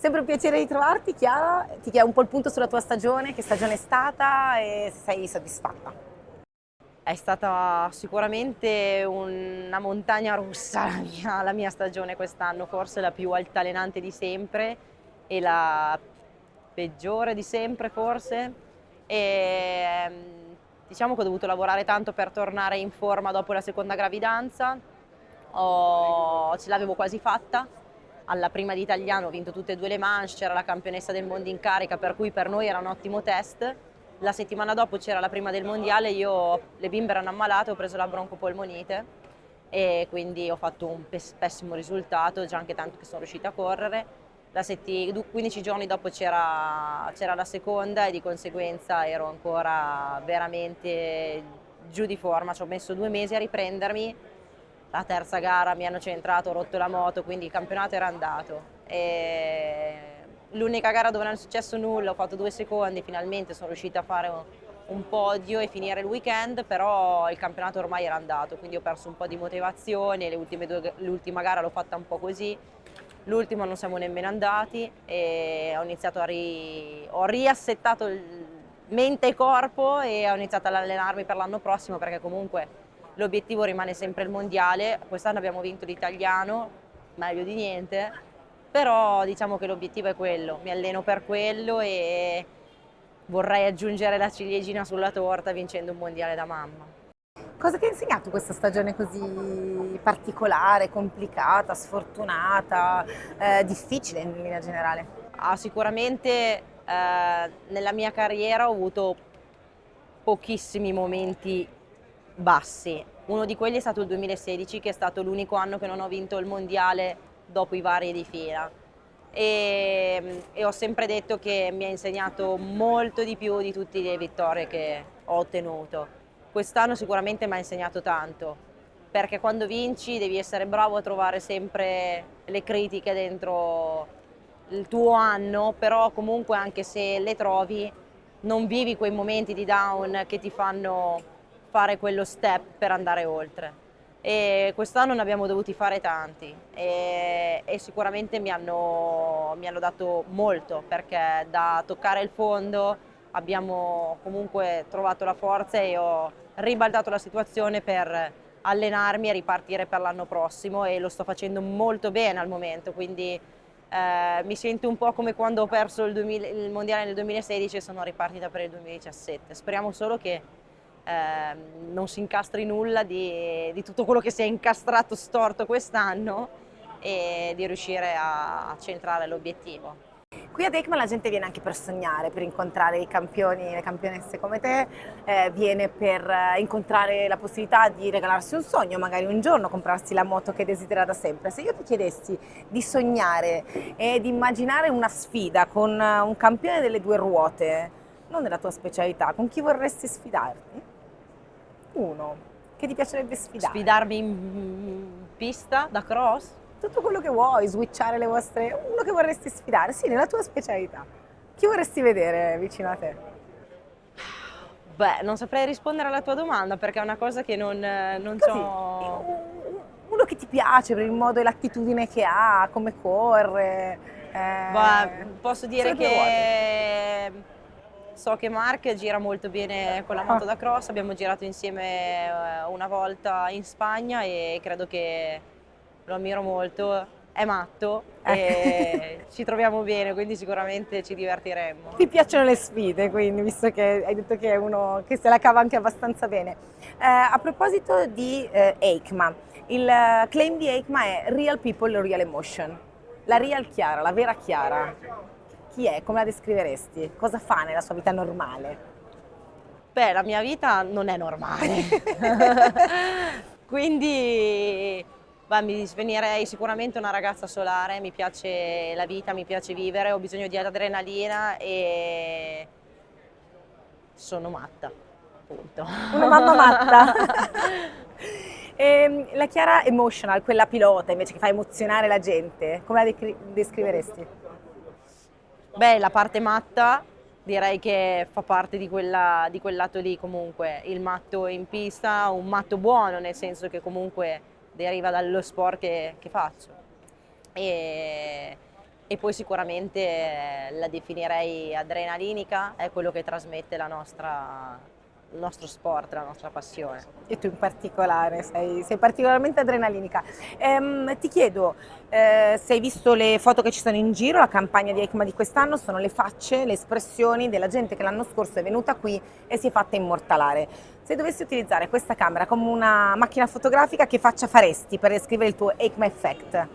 Sempre un piacere ritrovarti, Chiara. Ti chiedo un po' il punto sulla tua stagione, che stagione è stata e se sei soddisfatta. È stata sicuramente una montagna russa la mia stagione quest'anno, forse la più altalenante di sempre e la peggiore di sempre forse. Diciamo che ho dovuto lavorare tanto per tornare in forma dopo la seconda gravidanza. Ce l'avevo quasi fatta. Alla prima di italiano ho vinto tutte e due le manche, c'era la campionessa del mondo in carica, per cui per noi era un ottimo test. La settimana dopo c'era la prima del mondiale, le bimbe erano ammalate, ho preso la broncopolmonite e quindi ho fatto un pessimo risultato, già anche tanto che sono riuscita a correre. 15 giorni dopo c'era la seconda e di conseguenza ero ancora veramente giù di forma, ci ho messo 2 mesi a riprendermi. La terza gara mi hanno centrato, ho rotto la moto, quindi il campionato era andato. L'unica gara dove non è successo nulla, ho fatto 2 secondi, finalmente sono riuscita a fare un podio e finire il weekend, però il campionato ormai era andato, quindi ho perso un po' di motivazione, l'ultima gara l'ho fatta un po' così, l'ultima non siamo nemmeno andati e ho riassettato mente e corpo e ho iniziato ad allenarmi per l'anno prossimo perché comunque l'obiettivo rimane sempre il mondiale. Quest'anno abbiamo vinto l'italiano, meglio di niente, però diciamo che l'obiettivo è quello, mi alleno per quello e vorrei aggiungere la ciliegina sulla torta vincendo un mondiale da mamma. Cosa ti ha insegnato questa stagione così particolare, complicata, sfortunata, difficile in linea generale? Sicuramente nella mia carriera ho avuto pochissimi momenti bassi. Uno di quelli è stato il 2016, che è stato l'unico anno che non ho vinto il mondiale dopo i vari di fila. E ho sempre detto che mi ha insegnato molto di più di tutte le vittorie che ho ottenuto. Quest'anno sicuramente mi ha insegnato tanto, perché quando vinci devi essere bravo a trovare sempre le critiche dentro il tuo anno, però comunque anche se le trovi non vivi quei momenti di down che ti fanno fare quello step per andare oltre. E quest'anno ne abbiamo dovuti fare tanti e sicuramente mi hanno dato molto, perché da toccare il fondo abbiamo comunque trovato la forza e ho ribaltato la situazione per allenarmi e ripartire per l'anno prossimo e lo sto facendo molto bene al momento, quindi mi sento un po' come quando ho perso il mondiale nel 2016 e sono ripartita per il 2017. Speriamo solo che non si incastri nulla di tutto quello che si è incastrato storto quest'anno e di riuscire a centrare l'obiettivo. Qui ad EICMA la gente viene anche per sognare, per incontrare i campioni e le campionesse come te, viene per incontrare la possibilità di regalarsi un sogno, magari un giorno comprarsi la moto che desidera da sempre. Se io ti chiedessi di sognare e di immaginare una sfida con un campione delle due ruote, non della tua specialità, con chi vorresti sfidarti? Uno, che ti piacerebbe sfidare? Sfidarmi in pista da cross? Tutto quello che vuoi, switchare le vostre... Uno che vorresti sfidare, sì, nella tua specialità. Chi vorresti vedere vicino a te? Beh, non saprei rispondere alla tua domanda perché è una cosa che non Così, so. uno che ti piace per il modo e l'attitudine che ha, come corre. Posso dire Sulle due ruote. che so che Mark gira molto bene con la Ah, moto da cross, abbiamo girato insieme una volta in Spagna e credo che lo ammiro molto, è matto e ci troviamo bene, quindi sicuramente ci divertiremmo. Ti piacciono le sfide, quindi, visto che hai detto che è uno che se la cava anche abbastanza bene. A proposito di EICMA, il claim di EICMA è Real People, Real Emotion. La real Chiara, la vera Chiara, chi è? Come la descriveresti? Cosa fa nella sua vita normale? Beh, la mia vita non è normale, quindi mi definirei sicuramente una ragazza solare, mi piace la vita, mi piace vivere, ho bisogno di adrenalina e sono matta, punto. Una mamma matta. La Chiara emotional, quella pilota invece che fa emozionare la gente, come la descriveresti? Beh, la parte matta direi che fa parte di quel lato lì comunque, il matto in pista, un matto buono, nel senso che comunque deriva dallo sport che faccio. E e poi sicuramente la definirei adrenalinica, è quello che trasmette il nostro sport, la nostra passione. E tu in particolare sei particolarmente adrenalinica. Ti chiedo se hai visto le foto che ci sono in giro, la campagna di EICMA di quest'anno, sono le facce, le espressioni della gente che l'anno scorso è venuta qui e si è fatta immortalare. Se dovessi utilizzare questa camera come una macchina fotografica, che faccia faresti per descrivere il tuo EICMA Effect?